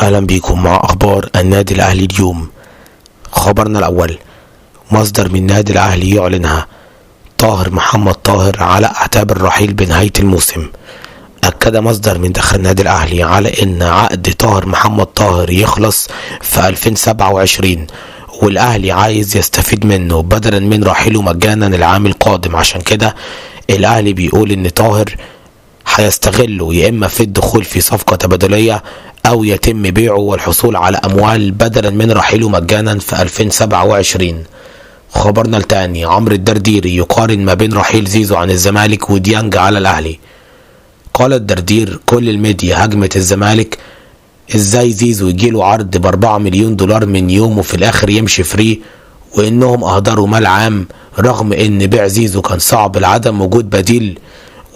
أهلا بكم مع أخبار النادي الأهلي اليوم. خبرنا الأول: مصدر من النادي الأهلي يعلنها طاهر محمد طاهر على أعتاب الرحيل بنهاية الموسم. أكد مصدر من داخل النادي الأهلي على أن عقد طاهر محمد طاهر يخلص في 2027 والأهلي عايز يستفيد منه بدلا من رحيله مجانا العام القادم. عشان كده الأهلي بيقول أن طاهر هيستغله يا إما في الدخول في صفقة تبادلية أو يتم بيعه والحصول على أموال بدلا من رحيله مجانا في 2027. خبرنا التاني: عمرو الدرديري يقارن ما بين رحيل زيزو عن الزمالك وديانج على الأهلي. قال الدردير: كل الميديا هجمت الزمالك، ازاي زيزو يجيله عرض ب4 مليون دولار من يوم وفي الآخر يمشي فري، وإنهم أهدروا مال عام رغم إن بيع زيزو كان صعب لعدم وجود بديل،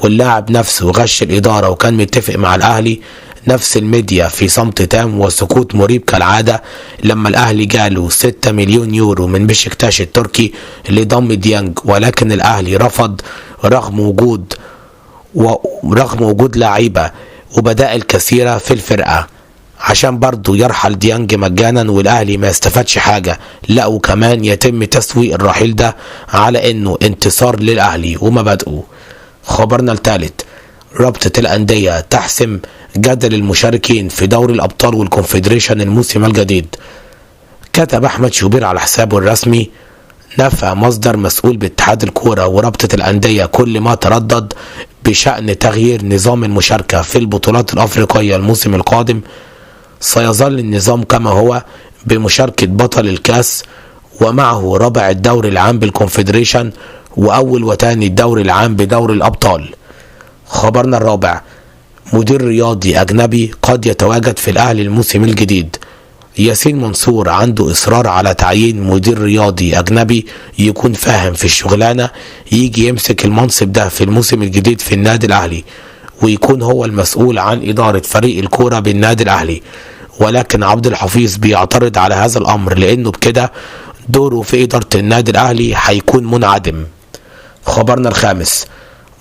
واللاعب نفسه غش الإدارة وكان متفق مع الأهلي. نفس الميديا في صمت تام وسكوت مريب كالعادة لما الأهلي جاله 6 مليون يورو من بشكتاش التركي لضم ديانج، ولكن الأهلي رفض رغم وجود لاعيبة وبدائل كثيرة في الفرقة عشان برضو يرحل ديانج مجانا والأهلي ما يستفادش حاجة، لا وكمان يتم تسويق الرحيل ده على انه انتصار للأهلي ومبادئه. خبرنا الثالث: رابطة الأندية تحسم جدل المشاركين في دوري الأبطال والكونفدريشن الموسم الجديد. كتب أحمد شوبير على حسابه الرسمي: نفى مصدر مسؤول باتحاد الكورة ورابطة الأندية كل ما تردد بشأن تغيير نظام المشاركة في البطولات الأفريقية الموسم القادم. سيظل النظام كما هو بمشاركة بطل الكاس ومعه رابع الدوري العام بالكونفدريشن وأول وتاني الدوري العام بدوري الأبطال. خبرنا الرابع: مدير رياضي أجنبي قد يتواجد في الأهلي الموسم الجديد. ياسين منصور عنده إصرار على تعيين مدير رياضي أجنبي يكون فاهم في الشغلانة يجي يمسك المنصب ده في الموسم الجديد في النادي الأهلي ويكون هو المسؤول عن إدارة فريق الكورة بالنادي الأهلي، ولكن عبد الحفيظ بيعترض على هذا الأمر لأنه بكده دوره في إدارة النادي الأهلي هيكون منعدم. خبرنا الخامس: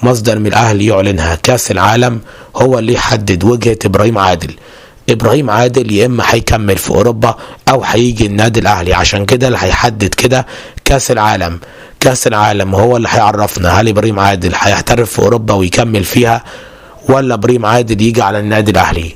مصدر من الأهلي يعلنها كاس العالم هو اللي يحدد وجهة إبراهيم عادل يا إما هيكمل في أوروبا أو هيجي النادي الأهلي. عشان كده اللي هيحدد كده كاس العالم هو اللي هيعرفنا هل إبراهيم عادل هيحترف في أوروبا ويكمل فيها ولا إبراهيم عادل يجي على النادي الأهلي.